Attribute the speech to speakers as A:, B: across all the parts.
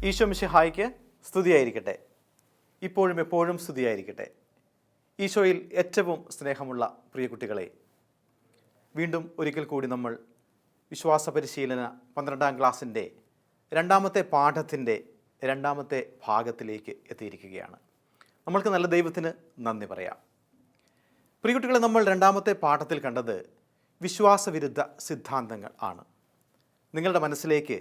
A: ഈശോ മിശിഹായ്ക്ക് സ്തുതിയായിരിക്കട്ടെ. ഇപ്പോഴും എപ്പോഴും സ്തുതിയായിരിക്കട്ടെ. ഈശോയിൽ ഏറ്റവും സ്നേഹമുള്ള പ്രിയ കുട്ടികളെ, വീണ്ടും ഒരിക്കൽ കൂടി നമ്മൾ വിശ്വാസ പരിശീലന 12ാം ക്ലാസ്സിൻ്റെ രണ്ടാമത്തെ പാഠത്തിൻ്റെ രണ്ടാമത്തെ ഭാഗത്തിലേക്ക് എത്തിയിരിക്കുകയാണ്. നമ്മൾക്ക് നല്ല ദൈവത്തിന് നന്ദി പറയാം. പ്രിയ കുട്ടികളെ, നമ്മൾ രണ്ടാമത്തെ പാഠത്തിൽ കണ്ടത് വിശ്വാസവിരുദ്ധ സിദ്ധാന്തങ്ങൾ ആണ്. നിങ്ങളുടെ മനസ്സിലേക്ക്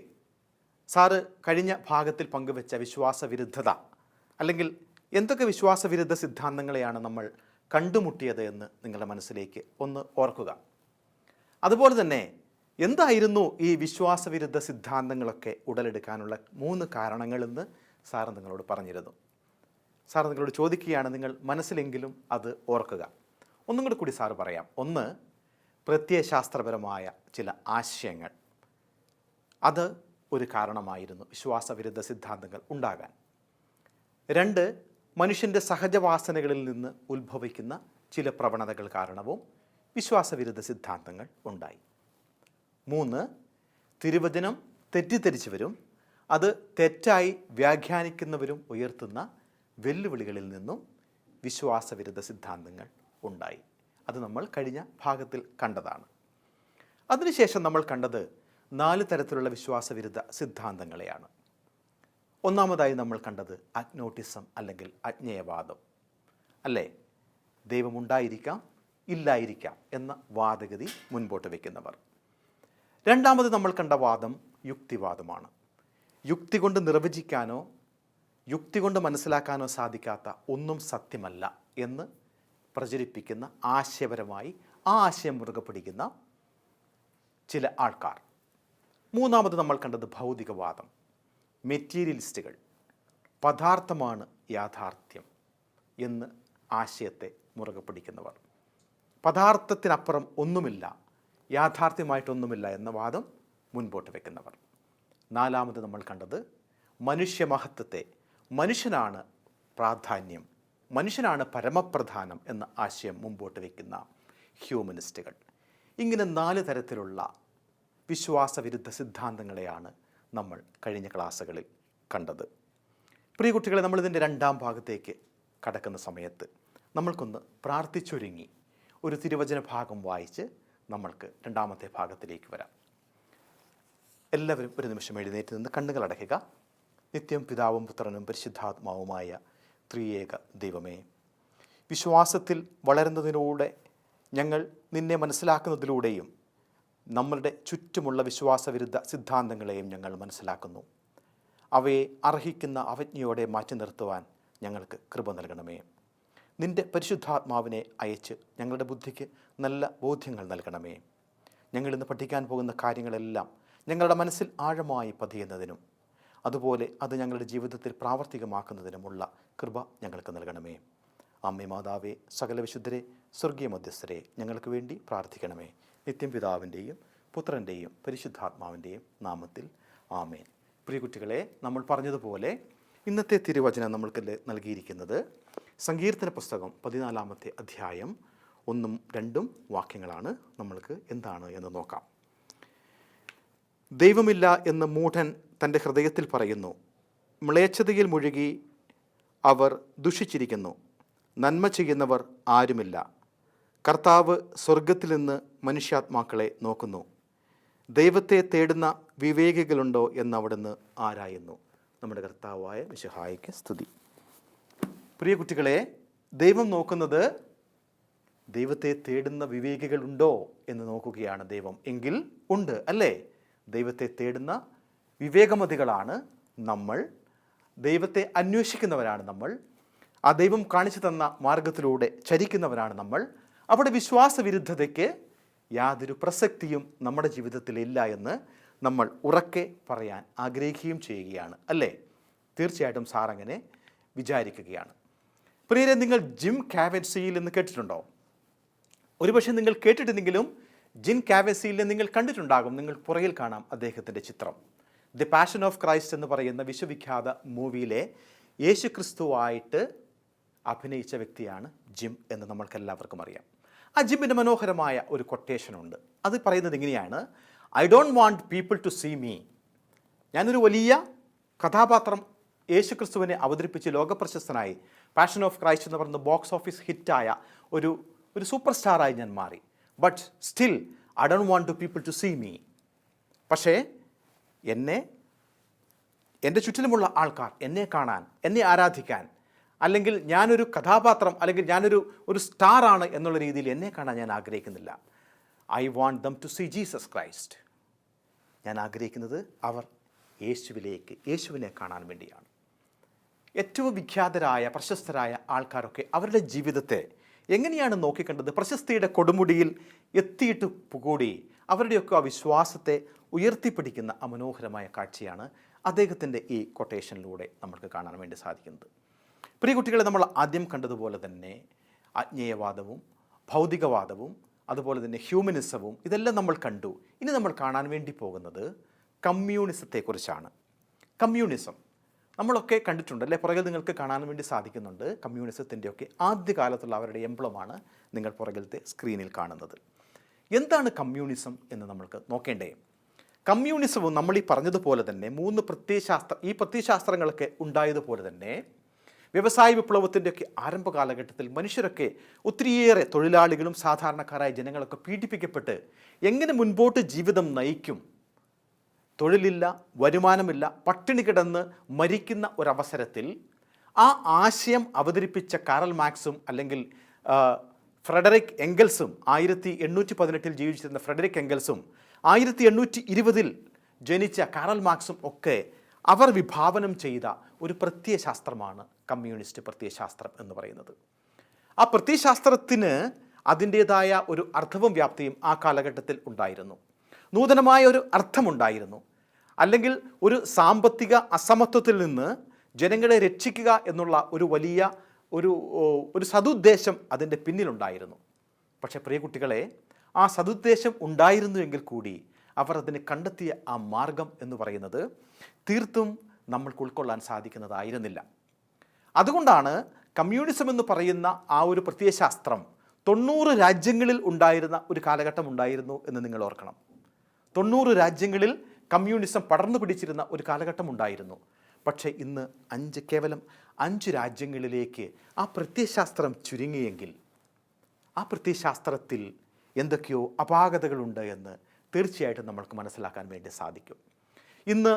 A: സാറ് കഴിഞ്ഞ ഭാഗത്തിൽ പങ്കുവെച്ച വിശ്വാസവിരുദ്ധത, അല്ലെങ്കിൽ എന്തൊക്കെ വിശ്വാസവിരുദ്ധ സിദ്ധാന്തങ്ങളെയാണ് നമ്മൾ കണ്ടുമുട്ടിയത് എന്ന് നിങ്ങളുടെ മനസ്സിലേക്ക് ഒന്ന് ഓർക്കുക. അതുപോലെ തന്നെ എന്തായിരുന്നു ഈ വിശ്വാസവിരുദ്ധ സിദ്ധാന്തങ്ങളൊക്കെ ഉടലെടുക്കാനുള്ള 3 കാരണങ്ങളെന്ന് സാറ് നിങ്ങളോട് പറഞ്ഞിരുന്നു. സാറ് നിങ്ങളോട് ചോദിക്കുകയാണ്, നിങ്ങൾ മനസ്സിലെങ്കിലും അത് ഓർക്കുക. ഒന്നും കൂടി സാറ് പറയാം. 1, പ്രത്യയശാസ്ത്രപരമായ ചില ആശയങ്ങൾ. അത് ഒരു കാരണമായിരുന്നു വിശ്വാസവിരുദ്ധ സിദ്ധാന്തങ്ങൾ ഉണ്ടാകാൻ. 2, മനുഷ്യൻ്റെ സഹജവാസനകളിൽ നിന്ന് ഉത്ഭവിക്കുന്ന ചില പ്രവണതകൾ കാരണവും വിശ്വാസവിരുദ്ധ സിദ്ധാന്തങ്ങൾ ഉണ്ടായി. 3, തിരുവചനം തെറ്റിദ്ധരിച്ചവരും അത് തെറ്റായി വ്യാഖ്യാനിക്കുന്നവരും ഉയർത്തുന്ന വെല്ലുവിളികളിൽ നിന്നും വിശ്വാസവിരുദ്ധ സിദ്ധാന്തങ്ങൾ ഉണ്ടായി. അത് നമ്മൾ കഴിഞ്ഞ ഭാഗത്തിൽ കണ്ടതാണ്. അതിനുശേഷം നമ്മൾ കണ്ടത് 4 തരത്തിലുള്ള വിശ്വാസവിരുദ്ധ സിദ്ധാന്തങ്ങളെയാണ്. ഒന്നാമതായി നമ്മൾ കണ്ടത് അഗ്നോട്ടിസം അല്ലെങ്കിൽ അജ്ഞേയവാദം, അല്ലേ? ദൈവമുണ്ടായിരിക്കാം, ഇല്ലായിരിക്കാം എന്ന വാദഗതി മുൻപോട്ട് വയ്ക്കുന്നവർ. രണ്ടാമത് നമ്മൾ കണ്ട വാദം യുക്തിവാദമാണ്. യുക്തി കൊണ്ട് നിർവചിക്കാനോ യുക്തി കൊണ്ട് മനസ്സിലാക്കാനോ സാധിക്കാത്ത ഒന്നും സത്യമല്ല എന്ന് പ്രചരിപ്പിക്കുന്ന, ആശയപരമായി ആ ആശയം മുറുകെ പിടിക്കുന്ന ചില ആൾക്കാർ. മൂന്നാമത് നമ്മൾ കണ്ടത് ഭൗതികവാദം, മെറ്റീരിയലിസ്റ്റുകൾ. പദാർത്ഥമാണ് യാഥാർത്ഥ്യം എന്ന് ആശയത്തെ മുറുകെ പിടിക്കുന്നവർ. പദാർത്ഥത്തിനപ്പുറം ഒന്നുമില്ല, യാഥാർത്ഥ്യമായിട്ടൊന്നുമില്ല എന്ന വാദം മുൻപോട്ട് വയ്ക്കുന്നവർ. നാലാമത് നമ്മൾ കണ്ടത് മനുഷ്യമഹത്വത്തെ, മനുഷ്യനാണ് പ്രാധാന്യം, മനുഷ്യനാണ് പരമപ്രധാനം എന്ന ആശയം മുമ്പോട്ട് വയ്ക്കുന്ന ഹ്യൂമനിസ്റ്റുകൾ. ഇങ്ങനെ 4 തരത്തിലുള്ള വിശ്വാസവിരുദ്ധ സിദ്ധാന്തങ്ങളെയാണ് നമ്മൾ കഴിഞ്ഞ ക്ലാസ്സുകളിൽ കണ്ടത്. പ്രിയ കുട്ടികളെ, നമ്മളിതിൻ്റെ 2ാം ഭാഗത്തേക്ക് കടക്കുന്ന സമയത്ത് നമ്മൾക്കൊന്ന് പ്രാർത്ഥിച്ചൊരുങ്ങി ഒരു തിരുവചന ഭാഗം വായിച്ച് നമ്മൾക്ക് 2ാമത്തെ ഭാഗത്തിലേക്ക് വരാം. എല്ലാവരും ഒരു നിമിഷം എഴുന്നേറ്റ് നിന്ന് കണ്ണുകൾ അടയ്ക്കുക. നിത്യം പിതാവും പുത്രനും പരിശുദ്ധാത്മാവുമായ ത്രിയേക ദൈവമേ, വിശ്വാസത്തിൽ വളരുന്നതിലൂടെ ഞങ്ങൾ നിന്നെ മനസ്സിലാക്കുന്നതിലൂടെയും നമ്മളുടെ ചുറ്റുമുള്ള വിശ്വാസവിരുദ്ധ സിദ്ധാന്തങ്ങളെയും ഞങ്ങൾ മനസ്സിലാക്കുന്നു. അവയെ അർഹിക്കുന്ന അവജ്ഞയോടെ മാറ്റി നിർത്തുവാൻ ഞങ്ങൾക്ക് കൃപ നൽകണമേ. നിൻ്റെ പരിശുദ്ധാത്മാവിനെ അയച്ച് ഞങ്ങളുടെ ബുദ്ധിക്ക് നല്ല ബോധ്യങ്ങൾ നൽകണമേ. ഞങ്ങളിന്ന് പഠിക്കാൻ പോകുന്ന കാര്യങ്ങളെല്ലാം ഞങ്ങളുടെ മനസ്സിൽ ആഴമായി പതിയുന്നതിനും അതുപോലെ അത് ഞങ്ങളുടെ ജീവിതത്തിൽ പ്രാവർത്തികമാക്കുന്നതിനുമുള്ള കൃപ ഞങ്ങൾക്ക് നൽകണമേ. അമ്മേ മാതാവേ, സകല വിശുദ്ധരെ, സ്വർഗീയ മധ്യസ്ഥരെ, ഞങ്ങൾക്ക് വേണ്ടി പ്രാർത്ഥിക്കണമേ. നിത്യം പിതാവിൻ്റെയും പുത്രൻ്റെയും പരിശുദ്ധാത്മാവിൻ്റെയും നാമത്തിൽ ആമേൻ. പ്രിയ കുട്ടികളെ, നമ്മൾ പറഞ്ഞതുപോലെ ഇന്നത്തെ തിരുവചനം നമ്മൾക്ക് നൽകിയിരിക്കുന്നത് സങ്കീർത്തന പുസ്തകം 14ാമത്തെ അധ്യായം 1ഉം 2ഉം വാക്യങ്ങളാണ്. നമ്മൾക്ക് എന്താണ് എന്ന് നോക്കാം. ദൈവമില്ല എന്ന് മൂഢൻ തൻ്റെ ഹൃദയത്തിൽ പറയുന്നു, മ്ലേച്ഛതയിൽ മുഴുകി അവർ ദുഷിച്ചിരിക്കുന്നു, നന്മ ചെയ്യുന്നവർ ആരുമില്ല. കർത്താവ് സ്വർഗത്തിൽ നിന്ന് മനുഷ്യാത്മാക്കളെ നോക്കുന്നു, ദൈവത്തെ തേടുന്ന വിവേകികളുണ്ടോ എന്ന് അവിടുന്ന് ആരായുന്നു. നമ്മുടെ കർത്താവായ മിശിഹായ്ക്ക് സ്തുതി. പ്രിയ കുട്ടികളെ, ദൈവം നോക്കുന്നത് ദൈവത്തെ തേടുന്ന വിവേകികളുണ്ടോ എന്ന് നോക്കുകയാണ് ദൈവം. എങ്കിൽ ഉണ്ട്, അല്ലേ? ദൈവത്തെ തേടുന്ന വിവേകമതികളാണ് നമ്മൾ, ദൈവത്തെ അന്വേഷിക്കുന്നവരാണ് നമ്മൾ, ആ ദൈവം കാണിച്ചു തന്ന മാർഗത്തിലൂടെ ചരിക്കുന്നവരാണ് നമ്മൾ. അവിടെ വിശ്വാസവിരുദ്ധതയ്ക്ക് യാതൊരു പ്രസക്തിയും നമ്മുടെ ജീവിതത്തിൽ ഇല്ല എന്ന് നമ്മൾ ഉറക്കെ പറയാൻ ആഗ്രഹിക്കുകയും ചെയ്യുകയാണ്, അല്ലേ? തീർച്ചയായിട്ടും സാർ അങ്ങനെ വിചാരിക്കുകയാണ്. പ്രിയരെ, നിങ്ങൾ ജിം കാവൻസിയിൽ എന്ന് കേട്ടിട്ടുണ്ടോ? ഒരുപക്ഷെ നിങ്ങൾ കേട്ടിട്ടുണ്ടെങ്കിലും ജിം കാവൻസിയിൽ നിങ്ങൾ കണ്ടിട്ടുണ്ടാകും. നിങ്ങൾ പുറകിൽ കാണാം അദ്ദേഹത്തിൻ്റെ ചിത്രം. ദി പാഷൻ ഓഫ് ക്രൈസ്റ്റ് എന്ന് പറയുന്ന വിശ്വവിഖ്യാത മൂവിയിലെ യേശു ക്രിസ്തുവായിട്ട് അഭിനയിച്ച വ്യക്തിയാണ് ജിം എന്ന് നമ്മൾക്കെല്ലാവർക്കും അറിയാം. ആ ജിമ്മിൻ്റെ മനോഹരമായ ഒരു കൊട്ടേഷനുണ്ട്. അത് പറയുന്നത് ഇങ്ങനെയാണ്: I don't want people to see me. ഞാനൊരു വലിയ കഥാപാത്രം യേശുക്രിസ്തുവിനെ അവതരിപ്പിച്ച് ലോകപ്രശസ്തനായി പാഷൻ ഓഫ് ക്രൈസ്റ്റ് എന്ന് പറയുന്ന ബോക്സ് ഓഫീസ് ഹിറ്റായ ഒരു സൂപ്പർ സ്റ്റാറായി ഞാൻ മാറി. But still I don't want to people to see me. പക്ഷേ എൻ്റെ ചുറ്റിലുമുള്ള ആൾക്കാർ എന്നെ കാണാൻ, എന്നെ ആരാധിക്കാൻ, അല്ലെങ്കിൽ ഞാനൊരു കഥാപാത്രം, അല്ലെങ്കിൽ ഞാനൊരു സ്റ്റാറാണ് എന്നുള്ള രീതിയിൽ എന്നെ കാണാൻ ഞാൻ ആഗ്രഹിക്കുന്നില്ല. I want them to see Jesus Christ. ഞാൻ ആഗ്രഹിക്കുന്നത് അവർ യേശുവിനെ കാണാൻ വേണ്ടിയാണ്. ഏറ്റവും വിഖ്യാതരായ പ്രശസ്തരായ ആൾക്കാരൊക്കെ അവരുടെ ജീവിതത്തെ എങ്ങനെയാണ് നോക്കിക്കണ്ടത്? പ്രശസ്തിയുടെ കൊടുമുടിയിൽ എത്തിയിട്ട് കൂടി അവരുടെയൊക്കെ ആ വിശ്വാസത്തെ ഉയർത്തിപ്പിടിക്കുന്ന മനോഹരമായ കാഴ്ചയാണ് അദ്ദേഹത്തിൻ്റെ ഈ കൊട്ടേഷനിലൂടെ നമുക്ക് കാണാൻ വേണ്ടി സാധിക്കുന്നത്. പ്രിയ കുട്ടികളെ, നമ്മൾ ആദ്യം കണ്ടതുപോലെ തന്നെ അജ്ഞേയവാദവും ഭൗതികവാദവും അതുപോലെ തന്നെ ഹ്യൂമനിസവും ഇതെല്ലാം നമ്മൾ കണ്ടു. ഇനി നമ്മൾ കാണാൻ വേണ്ടി പോകുന്നത് കമ്മ്യൂണിസത്തെക്കുറിച്ചാണ്. കമ്മ്യൂണിസം നമ്മളൊക്കെ കണ്ടിട്ടുണ്ട് അല്ലേ? പുറകിൽ നിങ്ങൾക്ക് കാണാൻ വേണ്ടി സാധിക്കുന്നുണ്ട്. കമ്മ്യൂണിസത്തിൻ്റെയൊക്കെ ആദ്യകാലത്തുള്ള അവരുടെ എംബ്ലമാണ് നിങ്ങൾ പുറകിലത്തെ സ്ക്രീനിൽ കാണുന്നത്. എന്താണ് കമ്മ്യൂണിസം എന്ന് നമ്മൾക്ക് നോക്കേണ്ടേ? കമ്മ്യൂണിസവും നമ്മൾ ഈ പറഞ്ഞതുപോലെ തന്നെ ഈ പ്രത്യയശാസ്ത്രങ്ങളൊക്കെ ഉണ്ടായതുപോലെ തന്നെ വ്യവസായ വിപ്ലവത്തിൻ്റെയൊക്കെ ആരംഭ കാലഘട്ടത്തിൽ മനുഷ്യരൊക്കെ ഒത്തിരിയേറെ തൊഴിലാളികളും സാധാരണക്കാരായ ജനങ്ങളൊക്കെ പീഡിപ്പിക്കപ്പെട്ട് എങ്ങനെ മുൻപോട്ട് ജീവിതം നയിക്കും, തൊഴിലില്ല, വരുമാനമില്ല, പട്ടിണി കിടന്ന് മരിക്കുന്ന ഒരവസരത്തിൽ ആ ആശയം അവതരിപ്പിച്ച കാറൽ മാർക്സും അല്ലെങ്കിൽ ഫ്രെഡറിക് എംഗൽസും 1818 ജീവിച്ചിരുന്ന ഫ്രെഡറിക് എംഗൽസും 1820 ജനിച്ച കാറൽ മാർക്സും ഒക്കെ അവർ വിഭാവനം ചെയ്ത ഒരു പ്രത്യയശാസ്ത്രമാണ് കമ്മ്യൂണിസ്റ്റ് പ്രത്യയശാസ്ത്രം എന്ന് പറയുന്നത്. ആ പ്രത്യയശാസ്ത്രത്തിന് അതിൻ്റേതായ ഒരു അർത്ഥവും വ്യാപ്തിയും ആ കാലഘട്ടത്തിൽ ഉണ്ടായിരുന്നു. നൂതനമായ ഒരു അർത്ഥമുണ്ടായിരുന്നു. അല്ലെങ്കിൽ ഒരു സാമ്പത്തിക അസമത്വത്തിൽ നിന്ന് ജനങ്ങളെ രക്ഷിക്കുക എന്നുള്ള ഒരു വലിയ ഒരു സതുദ്ദേശം അതിൻ്റെ പിന്നിലുണ്ടായിരുന്നു. പക്ഷേ പ്രിയ കുട്ടികളെ, ആ സതുദ്ദേശം ഉണ്ടായിരുന്നുവെങ്കിൽ കൂടി അവർ അതിന് കണ്ടെത്തിയ ആ മാർഗം എന്ന് പറയുന്നത് തീർത്തും നമ്മൾക്ക് ഉൾക്കൊള്ളാൻ സാധിക്കുന്നതായിരുന്നില്ല. അതുകൊണ്ടാണ് കമ്മ്യൂണിസം എന്ന് പറയുന്ന ആ ഒരു പ്രത്യയശാസ്ത്രം 90 രാജ്യങ്ങളിൽ ഉണ്ടായിരുന്ന ഒരു കാലഘട്ടം ഉണ്ടായിരുന്നു എന്ന് നിങ്ങൾ ഓർക്കണം. 90 രാജ്യങ്ങളിൽ കമ്മ്യൂണിസം പടർന്നു പിടിച്ചിരുന്ന ഒരു കാലഘട്ടം ഉണ്ടായിരുന്നു. പക്ഷേ ഇന്ന് കേവലം 5 രാജ്യങ്ങളിലേക്ക് ആ പ്രത്യയശാസ്ത്രം ചുരുങ്ങിയെങ്കിൽ ആ പ്രത്യയശാസ്ത്രത്തിൽ എന്തൊക്കെയോ അപാകതകളുണ്ട് എന്ന് തീർച്ചയായിട്ടും നമ്മൾക്ക് മനസ്സിലാക്കാൻ വേണ്ടി സാധിക്കും. ഇന്ന്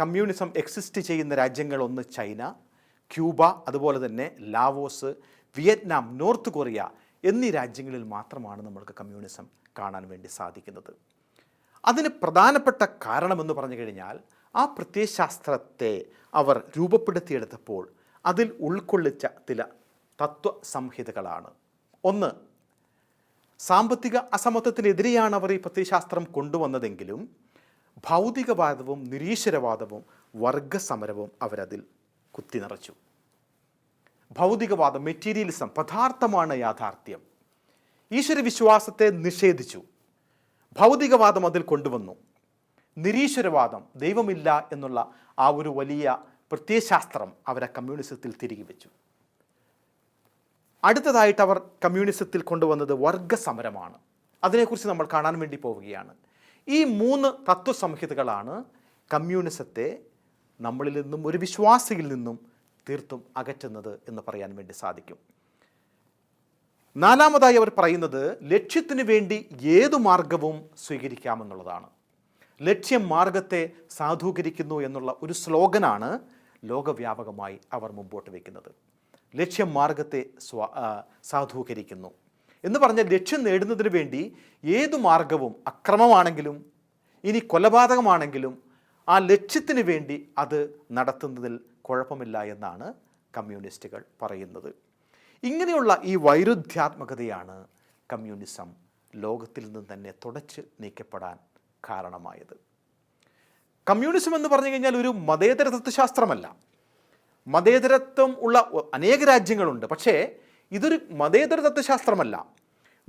A: കമ്മ്യൂണിസം എക്സിസ്റ്റ് ചെയ്യുന്ന രാജ്യങ്ങളൊന്ന് ചൈന, ക്യൂബ, അതുപോലെ തന്നെ ലാവോസ്, വിയറ്റ്നാം, നോർത്ത് കൊറിയ എന്നീ രാജ്യങ്ങളിൽ മാത്രമാണ് നമ്മൾക്ക് കമ്മ്യൂണിസം കാണാൻ വേണ്ടി സാധിക്കുന്നത്. അതിന് പ്രധാനപ്പെട്ട കാരണമെന്ന് പറഞ്ഞു കഴിഞ്ഞാൽ ആ പ്രത്യയശാസ്ത്രത്തെ അവർ രൂപപ്പെടുത്തിയെടുത്തപ്പോൾ അതിൽ ഉൾക്കൊള്ളിച്ച ചില തത്വസംഹിതകളാണ്. ഒന്ന്, സാമ്പത്തിക അസമത്വത്തിനെതിരെയാണ് അവർ ഈ പ്രത്യയശാസ്ത്രം കൊണ്ടുവന്നതെങ്കിലും ഭൗതികവാദവും നിരീശ്വരവാദവും വർഗസമരവും അവരതിൽ കുത്തിനിറച്ചു. ഭൗതികവാദം, മെറ്റീരിയലിസം, പദാർത്ഥമാണ് യാഥാർത്ഥ്യം, ഈശ്വരവിശ്വാസത്തെ നിഷേധിച്ചു. ഭൗതികവാദം അതിൽ കൊണ്ടുവന്നു. നിരീശ്വരവാദം, ദൈവമില്ല എന്നുള്ള ആ ഒരു വലിയ പ്രത്യയശാസ്ത്രം അവരെ കമ്മ്യൂണിസത്തിൽ തിരികെ വെച്ചു. അടുത്തതായിട്ട് അവർ കമ്മ്യൂണിസത്തിൽ കൊണ്ടുവന്നത് വർഗസമരമാണ്. അതിനെക്കുറിച്ച് നമ്മൾ കാണാൻ വേണ്ടി പോവുകയാണ്. ഈ 3 തത്വസംഹിതകളാണ് കമ്മ്യൂണിസത്തെ നമ്മളിൽ നിന്നും, ഒരു വിശ്വാസിയിൽ നിന്നും തീർത്തും അകറ്റുന്നത് എന്ന് പറയാൻ വേണ്ടി സാധിക്കും. നാലാമതായി അവർ പറയുന്നത് ലക്ഷ്യത്തിന് വേണ്ടി ഏതു മാർഗവും സ്വീകരിക്കാമെന്നുള്ളതാണ്. ലക്ഷ്യം മാർഗത്തെ സാധൂകരിക്കുന്നു എന്നുള്ള ഒരു സ്ലോഗനാണ് ലോകവ്യാപകമായി അവർ മുമ്പോട്ട് വയ്ക്കുന്നത്. ലക്ഷ്യം മാർഗത്തെ സാധൂകരിക്കുന്നു എന്ന് പറഞ്ഞാൽ ലക്ഷ്യം നേടുന്നതിന് വേണ്ടി ഏതു മാർഗവും, അക്രമമാണെങ്കിലും ഇനി കൊലപാതകമാണെങ്കിലും ആ ലക്ഷ്യത്തിന് വേണ്ടി അത് നടത്തുന്നതിൽ കുഴപ്പമില്ല എന്നാണ് കമ്മ്യൂണിസ്റ്റുകൾ പറയുന്നത്. ഇങ്ങനെയുള്ള ഈ വൈരുദ്ധ്യാത്മകതയാണ് കമ്മ്യൂണിസം ലോകത്തിൽ നിന്ന് തന്നെ തുടച്ച് നീക്കപ്പെടാൻ കാരണമായത്. കമ്മ്യൂണിസം എന്ന് പറഞ്ഞു കഴിഞ്ഞാൽ ഒരു മതേതര തത്വശാസ്ത്രമല്ല. മതേതരത്വം ഉള്ള അനേക രാജ്യങ്ങളുണ്ട്, പക്ഷേ ഇതൊരു മതേതര തത്വശാസ്ത്രമല്ല.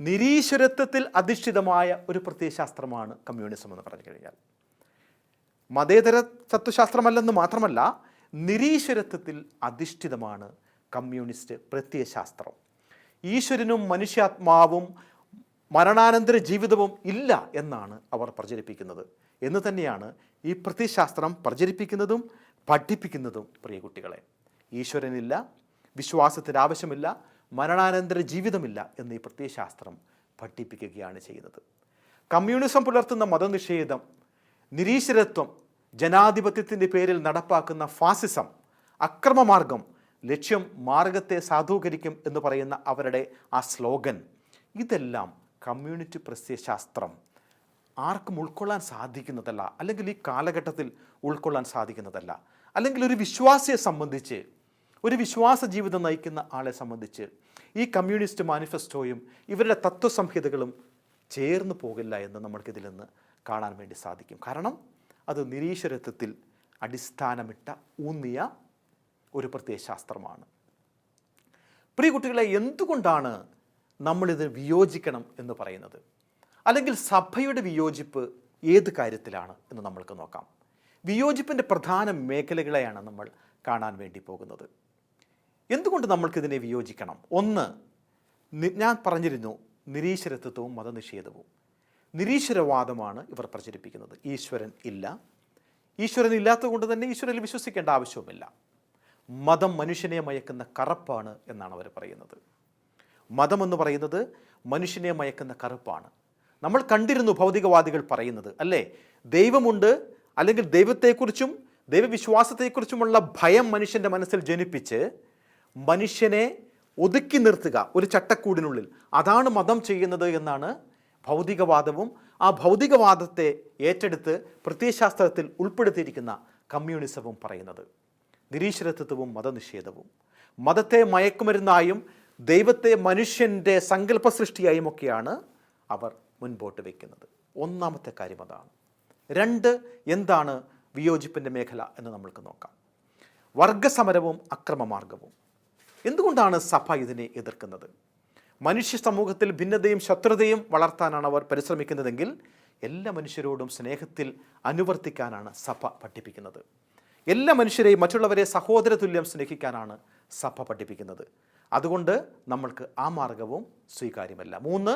A: നിരീശ്വരത്വത്തിൽ അധിഷ്ഠിതമായ ഒരു പ്രത്യയശാസ്ത്രമാണ് കമ്മ്യൂണിസം എന്ന് പറഞ്ഞു കഴിഞ്ഞാൽ. മതേതര തത്വശാസ്ത്രമല്ലെന്ന് മാത്രമല്ല, നിരീശ്വരത്വത്തിൽ അധിഷ്ഠിതമാണ് കമ്മ്യൂണിസ്റ്റ് പ്രത്യയശാസ്ത്രം. ഈശ്വരനും മനുഷ്യാത്മാവും മരണാനന്തര ജീവിതവും ഇല്ല എന്നാണ് അവർ പ്രചരിപ്പിക്കുന്നത് എന്ന് തന്നെയാണ് ഈ പ്രത്യയശാസ്ത്രം പ്രചരിപ്പിക്കുന്നതും പഠിപ്പിക്കുന്നതും പ്രിയ കുട്ടികളെ. ഈശ്വരനില്ല, വിശ്വാസത്തിൻ്റെ ആവശ്യമില്ല, മരണാനന്തര ജീവിതമില്ല എന്ന് ഈ പ്രത്യയശാസ്ത്രം പഠിപ്പിക്കുകയാണ് ചെയ്യുന്നത്. കമ്മ്യൂണിസം പുലർത്തുന്ന മതനിഷേധം, നിരീശ്വരത്വം, ജനാധിപത്യത്തിൻ്റെ പേരിൽ നടപ്പാക്കുന്ന ഫാസിസം, അക്രമമാർഗം, ലക്ഷ്യം മാർഗത്തെ സാധൂകരിക്കും എന്ന് പറയുന്ന അവരുടെ ആ സ്ലോഗൻ, ഇതെല്ലാം കമ്മ്യൂണിറ്റി പ്രത്യയശാസ്ത്രം ആർക്കും ഉൾക്കൊള്ളാൻ സാധിക്കുന്നതല്ല, അല്ലെങ്കിൽ ഈ കാലഘട്ടത്തിൽ ഉൾക്കൊള്ളാൻ സാധിക്കുന്നതല്ല. അല്ലെങ്കിൽ ഒരു വിശ്വാസിയെ സംബന്ധിച്ച്, ഒരു വിശ്വാസ ജീവിതം നയിക്കുന്ന ആളെ സംബന്ധിച്ച് ഈ കമ്മ്യൂണിസ്റ്റ് മാനിഫെസ്റ്റോയും ഇവരുടെ തത്വസംഹിതകളും ചേർന്ന് പോകില്ല എന്ന് നമ്മൾക്കിതിൽ നിന്ന് കാണാൻ വേണ്ടി സാധിക്കും. കാരണം അത് നിരീശ്വരത്വത്തിൽ അടിസ്ഥാനമിട്ട ഊന്നിയ ഒരു പ്രത്യയശാസ്ത്രമാണ്. പ്രിയ കുട്ടികളെ, എന്തുകൊണ്ടാണ് നമ്മളിത് വിയോജിക്കണം എന്ന് പറയുന്നത്? അല്ലെങ്കിൽ സഭയുടെ വിയോജിപ്പ് ഏത് കാര്യത്തിലാണ് എന്ന് നമ്മൾക്ക് നോക്കാം. വിയോജിപ്പിൻ്റെ പ്രധാന മേഖലകളെയാണ് നമ്മൾ കാണാൻ വേണ്ടി പോകുന്നത്. എന്തുകൊണ്ട് നമ്മൾക്കിതിനെ വിയോജിക്കണം? ഒന്ന്, ഞാൻ പറഞ്ഞിരുന്നു, നിരീശ്വരത്വവും മതനിഷേധവും. നിരീശ്വരവാദമാണ് ഇവർ പ്രചരിപ്പിക്കുന്നത്. ഈശ്വരൻ ഇല്ല, ഈശ്വരൻ ഇല്ലാത്തത് കൊണ്ട് തന്നെ ഈശ്വരനിൽ വിശ്വസിക്കേണ്ട ആവശ്യവുമില്ല. മതം മനുഷ്യനെ മയക്കുന്ന കറുപ്പാണ് എന്നാണ് അവർ പറയുന്നത്. മതമെന്ന് പറയുന്നത് മനുഷ്യനെ മയക്കുന്ന കറുപ്പാണ്. നമ്മൾ കണ്ടിരുന്നു ഭൗതികവാദികൾ പറയുന്നത്, അല്ലേ? ദൈവമുണ്ട്, അല്ലെങ്കിൽ ദൈവത്തെക്കുറിച്ചും ദൈവവിശ്വാസത്തെക്കുറിച്ചുമുള്ള ഭയം മനുഷ്യൻ്റെ മനസ്സിൽ ജനിപ്പിച്ച് മനുഷ്യനെ ഒതുക്കി നിർത്തുക ഒരു ചട്ടക്കൂടിനുള്ളിൽ, അതാണ് മതം ചെയ്യുന്നത് എന്നാണ് ഭൗതികവാദവും ആ ഭൗതികവാദത്തെ ഏറ്റെടുത്ത് പ്രത്യയശാസ്ത്രത്തിൽ ഉൾപ്പെടുത്തിയിരിക്കുന്ന കമ്മ്യൂണിസവും പറയുന്നത്. നിരീശ്വരത്വവും മതനിഷേധവും, മതത്തെ മയക്കുമരുന്നായും ദൈവത്തെ മനുഷ്യൻ്റെ സങ്കല്പ സൃഷ്ടിയായും ഒക്കെയാണ് അവർ മുൻപോട്ട് വയ്ക്കുന്നത്. ഒന്നാമത്തെ കാര്യം അതാണ്. രണ്ട്, എന്താണ് വിയോജിപ്പിൻ്റെ മേഖല എന്ന് നമ്മൾക്ക് നോക്കാം. വർഗസമരവും അക്രമമാർഗവും. എന്തുകൊണ്ടാണ് സഭ ഇതിനെ എതിർക്കുന്നത്? മനുഷ്യ സമൂഹത്തിൽ ഭിന്നതയും ശത്രുതയും വളർത്താനാണ് അവർ പരിശ്രമിക്കുന്നതെങ്കിൽ എല്ലാ മനുഷ്യരോടും സ്നേഹത്തിൽ അനുവർത്തിക്കാനാണ് സഭ പഠിപ്പിക്കുന്നത്. എല്ലാ മനുഷ്യരെയും, മറ്റുള്ളവരെ സഹോദര തുല്യം സ്നേഹിക്കാനാണ് സഭ പഠിപ്പിക്കുന്നത്. അതുകൊണ്ട് നമ്മൾക്ക് ആ മാർഗവും സ്വീകാര്യമല്ല. മൂന്ന്,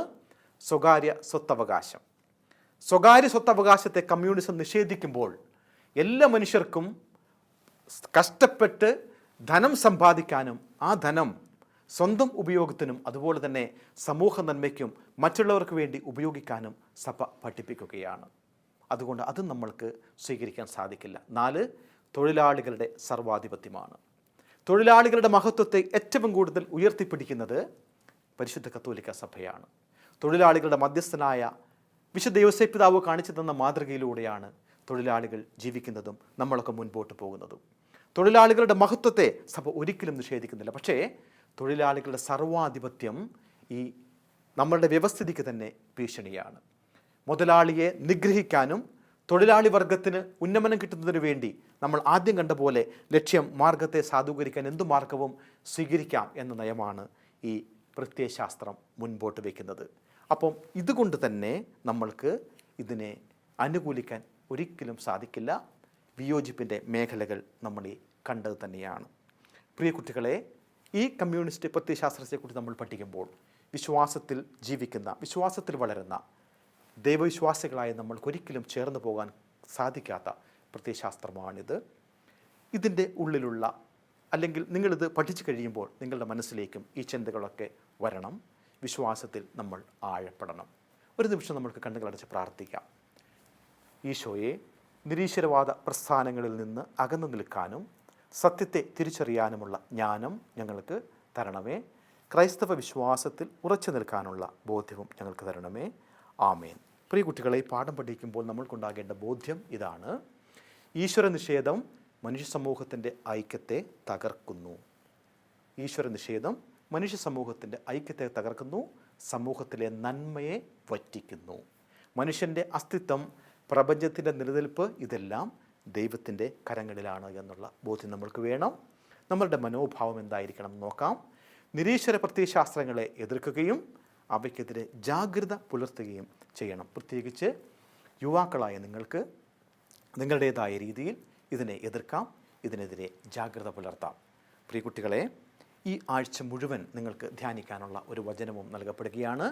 A: സ്വകാര്യ സ്വത്തവകാശം. സ്വകാര്യ സ്വത്തവകാശത്തെ കമ്മ്യൂണിസം നിഷേധിക്കുമ്പോൾ എല്ലാ മനുഷ്യർക്കും കഷ്ടപ്പെട്ട് ധനം സമ്പാദിക്കാനും ആ ധനം സ്വന്തം ഉപയോഗത്തിനും അതുപോലെ തന്നെ സമൂഹ നന്മയ്ക്കും മറ്റുള്ളവർക്ക് വേണ്ടി ഉപയോഗിക്കാനും സഭ പഠിപ്പിക്കുകയാണ്. അതുകൊണ്ട് അത് നമ്മൾക്ക് സ്വീകരിക്കാൻ സാധിക്കില്ല. നാല്, തൊഴിലാളികളുടെ സർവാധിപത്യമാണ്. തൊഴിലാളികളുടെ മഹത്വത്തെ ഏറ്റവും കൂടുതൽ ഉയർത്തിപ്പിടിക്കുന്നത് പരിശുദ്ധ കത്തോലിക്ക സഭയാണ്. തൊഴിലാളികളുടെ മധ്യസ്ഥനായ വിശുദ്ധ യോസേപ്പ് പിതാവ് കാണിച്ചു തന്ന മാതൃകയിലൂടെയാണ് തൊഴിലാളികൾ ജീവിക്കുന്നതും നമ്മളൊക്കെ മുൻപോട്ട് പോകുന്നതും. തൊഴിലാളികളുടെ മഹത്വത്തെ സഭ ഒരിക്കലും നിഷേധിക്കുന്നില്ല. പക്ഷേ തൊഴിലാളികളുടെ സർവാധിപത്യം ഈ നമ്മളുടെ വ്യവസ്ഥിതിക്ക് തന്നെ ഭീഷണിയാണ്. മുതലാളിയെ നിഗ്രഹിക്കാനും തൊഴിലാളി വർഗത്തിന് ഉന്നമനം കിട്ടുന്നതിന് വേണ്ടി നമ്മൾ ആദ്യം കണ്ട പോലെ ലക്ഷ്യം മാർഗത്തെ സാധൂകരിക്കാൻ എന്തു മാർഗവും സ്വീകരിക്കാം എന്ന നയമാണ് ഈ പ്രത്യയശാസ്ത്രം മുൻപോട്ട് വയ്ക്കുന്നത്. അപ്പം ഇതുകൊണ്ട് തന്നെ നമ്മൾക്ക് ഇതിനെ അനുകൂലിക്കാൻ ഒരിക്കലും സാധിക്കില്ല. വിയോജിപ്പിൻ്റെ മേഖലകൾ നമ്മൾ ഈ കണ്ടത് തന്നെയാണ്. പ്രിയ കുട്ടികളെ, ഈ കമ്മ്യൂണിസ്റ്റ് പ്രത്യയശാസ്ത്രത്തെക്കുറിച്ച് നമ്മൾ പഠിക്കുമ്പോൾ വിശ്വാസത്തിൽ ജീവിക്കുന്ന, വിശ്വാസത്തിൽ വളരുന്ന ദൈവവിശ്വാസികളായ നമ്മൾക്കൊരിക്കലും ചേർന്ന് പോകാൻ സാധിക്കാത്ത പ്രത്യയശാസ്ത്രമാണിത്. ഇതിൻ്റെ ഉള്ളിലുള്ള, അല്ലെങ്കിൽ നിങ്ങളിത് പഠിച്ചു കഴിയുമ്പോൾ നിങ്ങളുടെ മനസ്സിലേക്കും ഈ ചിന്തകളൊക്കെ വരണം. വിശ്വാസത്തിൽ നമ്മൾ ആഴപ്പെടണം. ഒരു നിമിഷം നമ്മൾക്ക് കണ്ണുകളടച്ച് പ്രാർത്ഥിക്കാം. ഈശോയെ, നിരീശ്വരവാദ പ്രസ്ഥാനങ്ങളിൽ നിന്ന് അകന്നു നിൽക്കാനും സത്യത്തെ തിരിച്ചറിയാനുമുള്ള ജ്ഞാനം ഞങ്ങൾക്ക് തരണമേ. ക്രൈസ്തവ വിശ്വാസത്തിൽ ഉറച്ചു നിൽക്കാനുള്ള ബോധ്യവും ഞങ്ങൾക്ക് തരണമേ. ആമേൻ. പ്രിയ കുട്ടികളെ, ഈ പാഠം പഠിക്കുമ്പോൾ നമ്മൾക്കുണ്ടാകേണ്ട ബോധ്യം ഇതാണ്: ഈശ്വര നിഷേധം മനുഷ്യ സമൂഹത്തിൻ്റെ ഐക്യത്തെ തകർക്കുന്നു. ഈശ്വര നിഷേധം മനുഷ്യ സമൂഹത്തിൻ്റെ ഐക്യത്തെ തകർക്കുന്നു, സമൂഹത്തിലെ നന്മയെ വറ്റിക്കുന്നു. മനുഷ്യൻ്റെ അസ്തിത്വം, പ്രപഞ്ചത്തിൻ്റെ നിലനിൽപ്പ്, ഇതെല്ലാം ദൈവത്തിൻ്റെ കരങ്ങളിലാണ് എന്നുള്ള ബോധ്യം നമ്മൾക്ക് വേണം. നമ്മളുടെ മനോഭാവം എന്തായിരിക്കണം നോക്കാം. നിരീശ്വര പ്രത്യയശാസ്ത്രങ്ങളെ എതിർക്കുകയും അവയ്ക്കെതിരെ ജാഗ്രത പുലർത്തുകയും ചെയ്യണം. പ്രത്യേകിച്ച് യുവാക്കളായ നിങ്ങൾക്ക് നിങ്ങളുടേതായ രീതിയിൽ ഇതിനെ എതിർക്കാം, ഇതിനെതിരെ ജാഗ്രത പുലർത്താം. പ്രിയ കുട്ടികളെ, ഈ ആഴ്ച മുഴുവൻ നിങ്ങൾക്ക് ധ്യാനിക്കാനുള്ള ഒരു വചനവും നൽകപ്പെടുകയാണ്.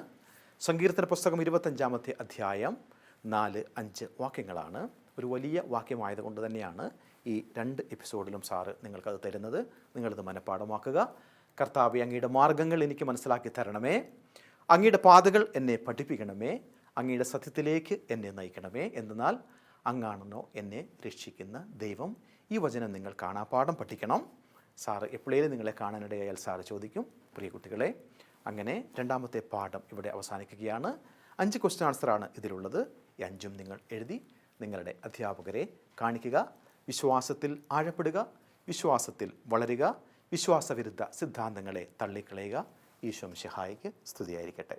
A: സങ്കീർത്തന പുസ്തകം 25-ാമത്തെ അധ്യായം 4-5 വാക്യങ്ങളാണ്. ഒരു വലിയ വാക്യമായതുകൊണ്ട് തന്നെയാണ് ഈ 2 എപ്പിസോഡിലും സാറ് നിങ്ങൾക്കത് തരുന്നത്. നിങ്ങളത് മനഃപ്പാഠമാക്കുക. കർത്താവേ, അങ്ങയുടെ മാർഗ്ഗങ്ങൾ എനിക്ക് മനസ്സിലാക്കി തരണമേ, അങ്ങയുടെ പാതകൾ എന്നെ പഠിപ്പിക്കണമേ, അങ്ങയുടെ സത്യത്തിലേക്ക് എന്നെ നയിക്കണമേ. എന്തെന്നാൽ അങ്ങാണല്ലോ എന്നെ രക്ഷിക്കുന്ന ദൈവം. ഈ വചനം നിങ്ങൾ കാണാപ്പാഠം പഠിക്കണം. സാറ് എപ്പോഴേലും നിങ്ങളെ കാണാനിടയായാൽ സാറ് ചോദിക്കും. പ്രിയ കുട്ടികളെ, അങ്ങനെ 2ാമത്തെ പാഠം ഇവിടെ അവസാനിക്കുകയാണ്. 5 ക്വസ്റ്റ്യൻ ആൻസറാണ് ഇതിലുള്ളത്. ഈ 5ഉം നിങ്ങൾ എഴുതി നിങ്ങളുടെ അധ്യാപകരെ കാണിക്കുക. വിശ്വാസത്തിൽ ആഴപ്പെടുക, വിശ്വാസത്തിൽ വളരുക, വിശ്വാസവിരുദ്ധ സിദ്ധാന്തങ്ങളെ തള്ളിക്കളയുക. ഈശോ മിശിഹായിക്ക് സ്തുതിയായിരിക്കട്ടെ.